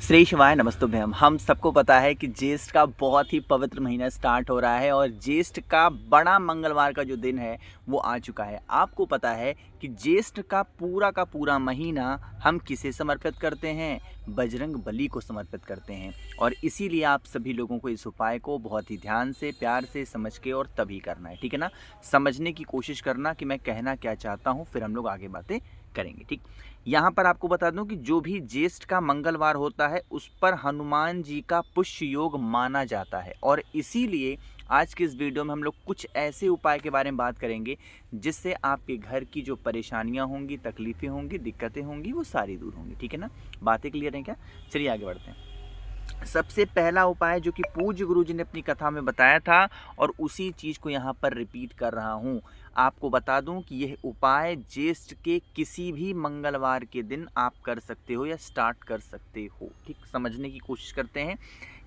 श्री शिवाय नमस्तुभ्यम। हम सबको पता है कि ज्येष्ठ का बहुत ही पवित्र महीना स्टार्ट हो रहा है और ज्येष्ठ का बड़ा मंगलवार का जो दिन है वो आ चुका है। आपको पता है कि ज्येष्ठ का पूरा महीना हम किसे समर्पित करते हैं? बजरंग बली को समर्पित करते हैं। और इसीलिए आप सभी लोगों को इस उपाय को बहुत ही ध्यान से, प्यार से समझ के और तभी करना है, ठीक है ना। समझने की कोशिश करना कि मैं कहना क्या चाहता हूँ, फिर हम लोग आगे बातें करेंगे, ठीक। यहाँ पर आपको बता दूं कि जो भी ज्येष्ठ का मंगलवार होता है उस पर हनुमान जी का पुष्य योग माना जाता है। और इसीलिए आज के इस वीडियो में हम लोग कुछ ऐसे उपाय के बारे में बात करेंगे जिससे आपके घर की जो परेशानियां होंगी, तकलीफें होंगी, दिक्कतें होंगी, वो सारी दूर होंगी, ठीक है ना। बातें क्लियर हैं क्या? चलिए आगे बढ़ते हैं। सबसे पहला उपाय जो कि पूज्य गुरु जी ने अपनी कथा में बताया था और उसी चीज़ को यहाँ पर रिपीट कर रहा हूँ। आपको बता दूं कि यह उपाय ज्येष्ठ के किसी भी मंगलवार के दिन आप कर सकते हो या स्टार्ट कर सकते हो, ठीक। समझने की कोशिश करते हैं।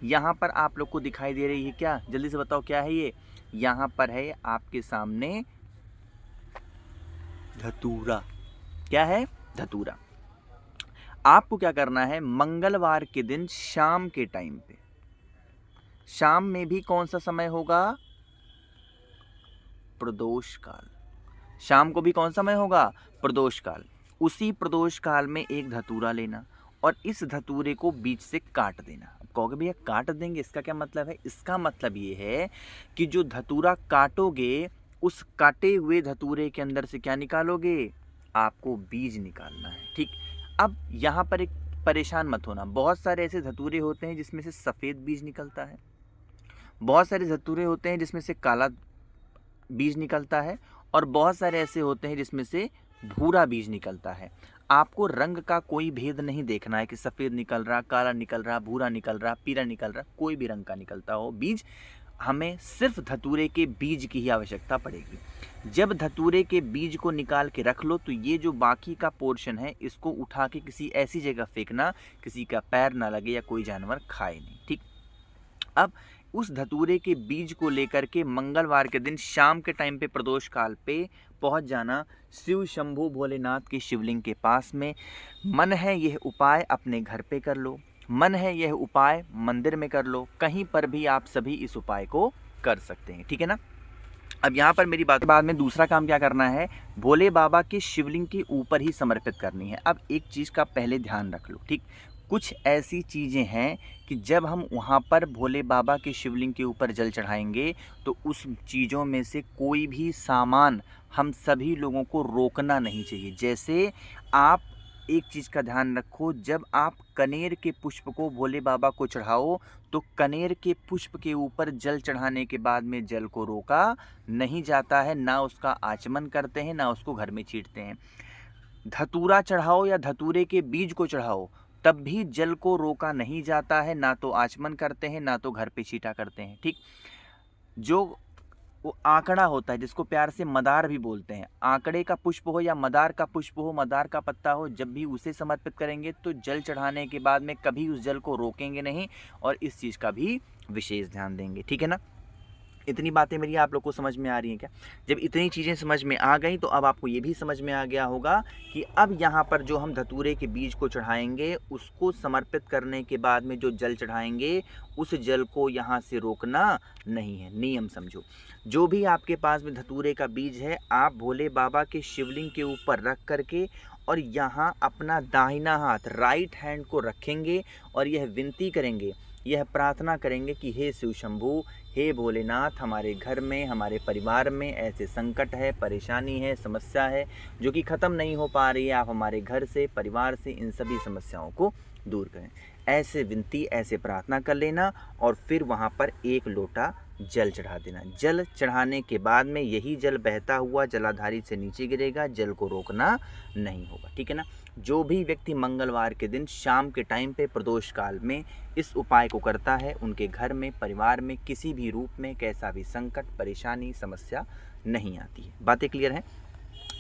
यहाँ पर आप लोग को दिखाई दे रही है क्या? जल्दी से बताओ क्या है ये। यहाँ पर है आपके सामने धतूरा। क्या है? धतूरा। आपको क्या करना है, मंगलवार के दिन शाम के टाइम पे, शाम में भी कौन सा समय होगा? प्रदोष काल। शाम को भी कौन सा समय होगा? प्रदोष काल। उसी प्रदोष काल में एक धतूरा लेना और इस धतूरे को बीच से काट देना। अब कहोगे भैया काट देंगे, इसका क्या मतलब है? इसका मतलब ये है कि जो धतूरा काटोगे उस काटे हुए धतूरे के अंदर से क्या निकालोगे? आपको बीज निकालना है, ठीक। अब यहाँ पर एक परेशान मत होना। बहुत सारे ऐसे धतूरे होते हैं जिसमें से सफ़ेद बीज निकलता है, बहुत सारे धतूरे होते हैं जिसमें से काला बीज निकलता है और बहुत सारे ऐसे होते हैं जिसमें से भूरा बीज निकलता है। आपको रंग का कोई भेद नहीं देखना है कि सफ़ेद निकल रहा, काला निकल रहा, भूरा निकल रहा, पीला निकल रहा, कोई भी रंग का निकलता हो बीज। हमें सिर्फ धतूरे के बीज की ही आवश्यकता पड़ेगी। जब धतूरे के बीज को निकाल के रख लो तो ये जो बाकी का पोर्शन है इसको उठा के किसी ऐसी जगह फेंकना किसी का पैर ना लगे या कोई जानवर खाए नहीं, ठीक। अब उस धतूरे के बीज को लेकर के मंगलवार के दिन शाम के टाइम पे प्रदोष काल पे पहुंच जाना शिव शंभू भोलेनाथ के शिवलिंग के पास में। मन है यह उपाय अपने घर पे कर लो, मन है यह उपाय मंदिर में कर लो, कहीं पर भी आप सभी इस उपाय को कर सकते हैं, ठीक है ना। अब यहाँ पर मेरी बात के बाद में दूसरा काम क्या करना है, भोले बाबा के शिवलिंग के ऊपर ही समर्पित करनी है। अब एक चीज़ का पहले ध्यान रख लो, ठीक। कुछ ऐसी चीज़ें हैं कि जब हम वहाँ पर भोले बाबा के शिवलिंग के ऊपर जल चढ़ाएंगे तो उस चीज़ों में से कोई भी सामान हम सभी लोगों को रोकना नहीं चाहिए। जैसे आप एक चीज़ का ध्यान रखो, जब आप कनेर के पुष्प को भोले बाबा को चढ़ाओ तो कनेर के पुष्प के ऊपर जल चढ़ाने के बाद में जल को रोका नहीं जाता है, ना उसका आचमन करते हैं, ना उसको घर में छींटते हैं। धतूरा चढ़ाओ या धतूरे के बीज को चढ़ाओ तब भी जल को रोका नहीं जाता है, ना तो आचमन करते हैं, ना तो घर पे छींटा करते हैं, ठीक। जो वो आंकड़ा होता है जिसको प्यार से मदार भी बोलते हैं, आंकड़े का पुष्प हो या मदार का पुष्प हो, मदार का पत्ता हो, जब भी उसे समर्पित करेंगे तो जल चढ़ाने के बाद में कभी उस जल को रोकेंगे नहीं और इस चीज़ का भी विशेष ध्यान देंगे, ठीक है ना। इतनी बातें मेरी आप लोग को समझ में आ रही हैं क्या? जब इतनी चीज़ें समझ में आ गई तो अब आपको ये भी समझ में आ गया होगा कि अब यहाँ पर जो हम धतूरे के बीज को चढ़ाएंगे उसको समर्पित करने के बाद में जो जल चढ़ाएंगे उस जल को यहाँ से रोकना नहीं है। नियम समझो, जो भी आपके पास में धतूरे का बीज है आप भोले बाबा के शिवलिंग के ऊपर रख करके और यहाँ अपना दाहिना हाथ राइट हैंड को रखेंगे और यह विनती करेंगे, यह प्रार्थना करेंगे कि हे शिव शंभू, हे भोलेनाथ, हमारे घर में, हमारे परिवार में ऐसे संकट है, परेशानी है, समस्या है जो कि ख़त्म नहीं हो पा रही है। आप हमारे घर से, परिवार से इन सभी समस्याओं को दूर करें। ऐसे विनती, ऐसे प्रार्थना कर लेना और फिर वहाँ पर एक लोटा जल चढ़ा देना। जल चढ़ाने के बाद में यही जल बहता हुआ जलाधारी से नीचे गिरेगा, जल को रोकना नहीं होगा, ठीक है ना। जो भी व्यक्ति मंगलवार के दिन शाम के टाइम पे प्रदोष काल में इस उपाय को करता है उनके घर में, परिवार में किसी भी रूप में कैसा भी संकट, परेशानी, समस्या नहीं आती है। बातें क्लियर हैं?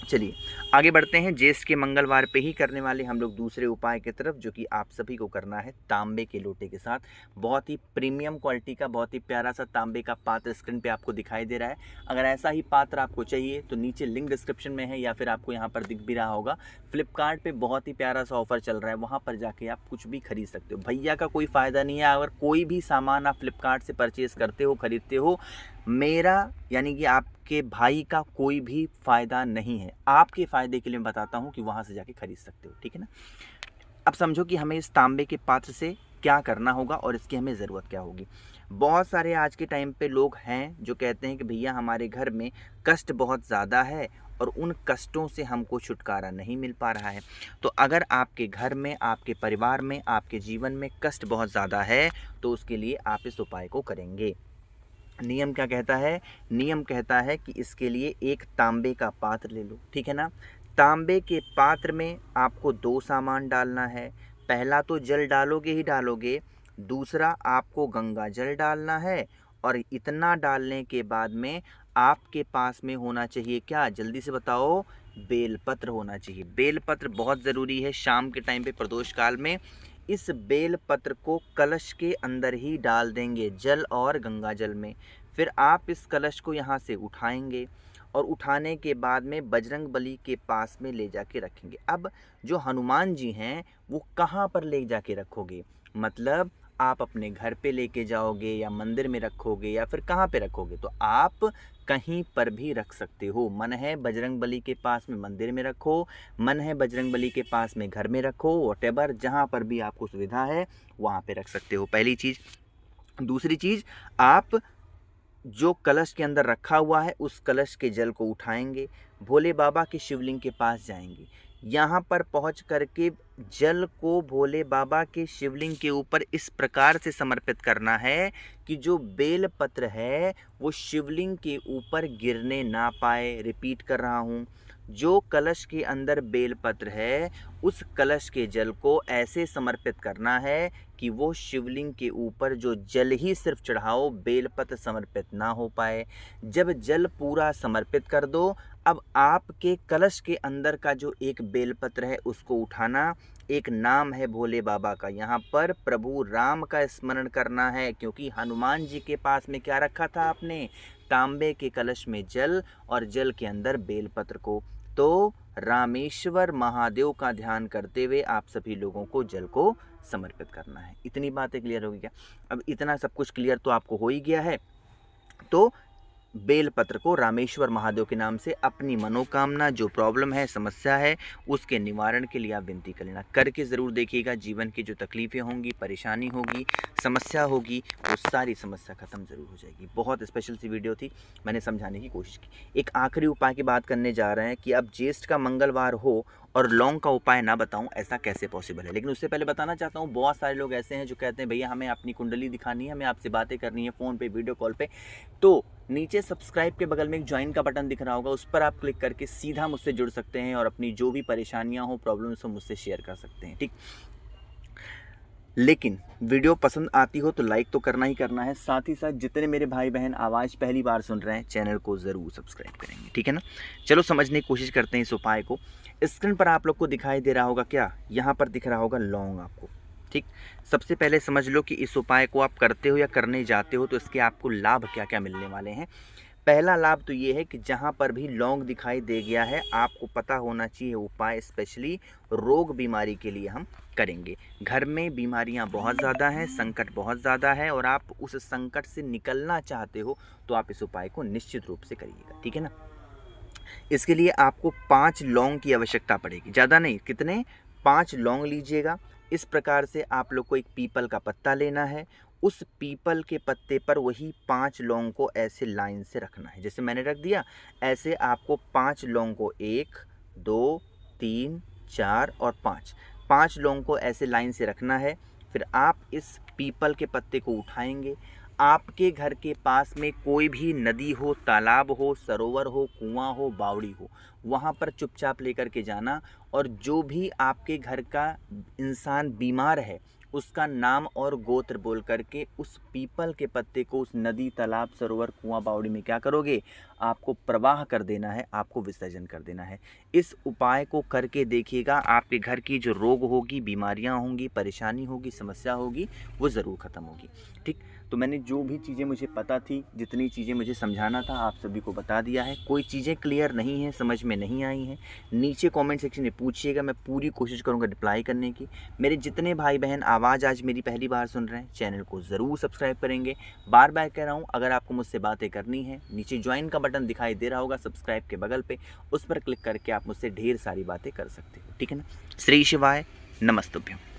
चलिए आगे बढ़ते हैं। ज्येष्ठ के मंगलवार पे ही करने वाले हम लोग दूसरे उपाय की तरफ, जो कि आप सभी को करना है तांबे के लोटे के साथ। बहुत ही प्रीमियम क्वालिटी का बहुत ही प्यारा सा तांबे का पात्र स्क्रीन पे आपको दिखाई दे रहा है। अगर ऐसा ही पात्र आपको चाहिए तो नीचे लिंक डिस्क्रिप्शन में है, या फिर आपको यहाँ पर दिख भी रहा होगा। फ्लिपकार्ट पे बहुत ही प्यारा सा ऑफर चल रहा है, वहाँ पर जाके आप कुछ भी खरीद सकते हो। भैया का कोई फ़ायदा नहीं है। अगर कोई भी सामान आप फ्लिपकार्ट से परचेज़ करते हो, खरीदते हो, मेरा यानी कि आपके भाई का कोई भी फ़ायदा नहीं है। आपके फ़ायदे के लिए मैं बताता हूँ कि वहाँ से जाके खरीद सकते हो, ठीक है ना। अब समझो कि हमें इस तांबे के पात्र से क्या करना होगा और इसकी हमें ज़रूरत क्या होगी। बहुत सारे आज के टाइम पे लोग हैं जो कहते हैं कि भैया हमारे घर में कष्ट बहुत ज़्यादा है और उन कष्टों से हमको छुटकारा नहीं मिल पा रहा है। तो अगर आपके घर में, आपके परिवार में, आपके जीवन में कष्ट बहुत ज़्यादा है तो उसके लिए आप इस उपाय को करेंगे। नियम क्या कहता है? नियम कहता है कि इसके लिए एक तांबे का पात्र ले लो, ठीक है ना। तांबे के पात्र में आपको दो सामान डालना है। पहला तो जल डालोगे ही डालोगे, दूसरा आपको गंगा जल डालना है। और इतना डालने के बाद में आपके पास में होना चाहिए क्या? जल्दी से बताओ। बेलपत्र होना चाहिए। बेलपत्र बहुत ज़रूरी है शाम के टाइम पे प्रदोष काल में। इस बेलपत्र को कलश के अंदर ही डाल देंगे, जल और गंगा जल में। फिर आप इस कलश को यहाँ से उठाएंगे और उठाने के बाद में बजरंग बली के पास में ले जाके रखेंगे। अब जो हनुमान जी हैं वो कहाँ पर ले जाके रखोगे? मतलब आप अपने घर पे लेके जाओगे या मंदिर में रखोगे या फिर कहाँ पे रखोगे? तो आप कहीं पर भी रख सकते हो। मन है बजरंग बली के पास में मंदिर में रखो, मन है बजरंग बली के पास में घर में रखो, वॉटेवर जहाँ पर भी आपको सुविधा है वहाँ पे रख सकते हो, पहली चीज़। दूसरी चीज़, आप जो कलश के अंदर रखा हुआ है उस कलश के जल को उठाएंगे, भोले बाबा के शिवलिंग के पास जाएंगे। यहाँ पर पहुँच करके जल को भोले बाबा के शिवलिंग के ऊपर इस प्रकार से समर्पित करना है कि जो बेल पत्र है वो शिवलिंग के ऊपर गिरने ना पाए। रिपीट कर रहा हूँ, जो कलश के अंदर बेलपत्र है उस कलश के जल को ऐसे समर्पित करना है कि वो शिवलिंग के ऊपर जो जल ही सिर्फ चढ़ाओ, बेलपत्र समर्पित ना हो पाए। जब जल पूरा समर्पित कर दो, अब आपके कलश के अंदर का जो एक बेलपत्र है उसको उठाना। एक नाम है भोले बाबा का, यहाँ पर प्रभु राम का स्मरण करना है, क्योंकि हनुमान जी के पास में क्या रखा था आपने? तांबे के कलश में जल और जल के अंदर बेलपत्र को। तो रामेश्वर महादेव का ध्यान करते हुए आप सभी लोगों को जल को समर्पित करना है। इतनी बातें क्लियर होगी क्या? अब इतना सब कुछ क्लियर तो आपको हो ही गया है। तो बेलपत्र को रामेश्वर महादेव के नाम से अपनी मनोकामना, जो प्रॉब्लम है, समस्या है, उसके निवारण के लिए आप विनती कर लेना। करके ज़रूर देखिएगा। जीवन की जो तकलीफ़ें होंगी, परेशानी होगी, समस्या होगी, वो सारी समस्या ख़त्म ज़रूर हो जाएगी। बहुत स्पेशल सी वीडियो थी, मैंने समझाने की कोशिश की। एक आखिरी उपाय की बात करने जा रहे हैं कि अब ज्येष्ठ का मंगलवार हो और लौंग का उपाय ना बताऊं, ऐसा कैसे पॉसिबल है। लेकिन उससे पहले बताना चाहता हूं, बहुत सारे लोग ऐसे हैं जो कहते हैं भैया हमें अपनी कुंडली दिखानी है, हमें आपसे बातें करनी है फ़ोन पे, वीडियो कॉल पे। तो नीचे सब्सक्राइब के बगल में एक ज्वाइन का बटन दिख रहा होगा, उस पर आप क्लिक करके सीधा मुझसे जुड़ सकते हैं और अपनी जो भी परेशानियां हो, प्रॉब्लम्स हो, मुझसे शेयर कर सकते हैं, ठीक। लेकिन वीडियो पसंद आती हो तो लाइक तो करना ही करना है। साथ ही साथ जितने मेरे भाई बहन आवाज़ पहली बार सुन रहे हैं, चैनल को ज़रूर सब्सक्राइब करेंगे, ठीक है ना। चलो समझने की कोशिश करते हैं इस उपाय को। स्क्रीन पर आप लोग को दिखाई दे रहा होगा क्या? यहाँ पर दिख रहा होगा लौंग आपको, ठीक। सबसे पहले समझ लो कि इस उपाय को आप करते हो या करने जाते हो तो इसके आपको लाभ क्या क्या मिलने वाले हैं। पहला लाभ तो ये है कि जहाँ पर भी लौंग दिखाई दे गया है, आपको पता होना चाहिए उपाय स्पेशली रोग बीमारी के लिए हम करेंगे। घर में बीमारियाँ बहुत ज़्यादा हैं, संकट बहुत ज़्यादा है और आप उस संकट से निकलना चाहते हो तो आप इस उपाय को निश्चित रूप से करिएगा, ठीक है ना। इसके लिए आपको 5 लौंग की आवश्यकता पड़ेगी, ज़्यादा नहीं। कितने? 5 लौंग लीजिएगा। इस प्रकार से आप लोग को एक पीपल का पत्ता लेना है। उस पीपल के पत्ते पर वही 5 लौंग को ऐसे लाइन से रखना है, जैसे मैंने रख दिया। ऐसे आपको 5 लौंग को 1, 2, 3, 4 और 5 लौंग को ऐसे लाइन से रखना है। फिर आप इस पीपल के पत्ते को उठाएंगे। आपके घर के पास में कोई भी नदी हो, तालाब हो, सरोवर हो, कुआं हो, बावड़ी हो, वहाँ पर चुपचाप लेकर के जाना, और जो भी आपके घर का इंसान बीमार है उसका नाम और गोत्र बोल करके उस पीपल के पत्ते को उस नदी, तालाब, सरोवर, कुआं, बावड़ी में क्या करोगे, आपको प्रवाह कर देना है, आपको विसर्जन कर देना है। इस उपाय को करके देखिएगा, आपके घर की जो रोग होगी, बीमारियां होंगी, परेशानी होगी, समस्या होगी, वो ज़रूर ख़त्म होगी। ठीक, तो मैंने जो भी चीज़ें मुझे पता थी, जितनी चीज़ें मुझे समझाना था, आप सभी को बता दिया है। कोई चीज़ें क्लियर नहीं हैं, समझ में नहीं आई हैं, नीचे कमेंट सेक्शन में पूछिएगा, मैं पूरी कोशिश करूँगा रिप्लाई करने की। मेरे जितने भाई बहन आवाज़ आज मेरी पहली बार सुन रहे हैं, चैनल को ज़रूर सब्सक्राइब करेंगे। बार बार कह रहा हूँ, अगर आपको मुझसे बातें करनी है, नीचे ज्वाइन का बटन दिखाई दे रहा होगा सब्सक्राइब के बगल पे, उस पर क्लिक करके आप मुझसे ढेर सारी बातें कर सकते हो। ठीक है ना। श्री शिवाय, नमस्तुभ्यम।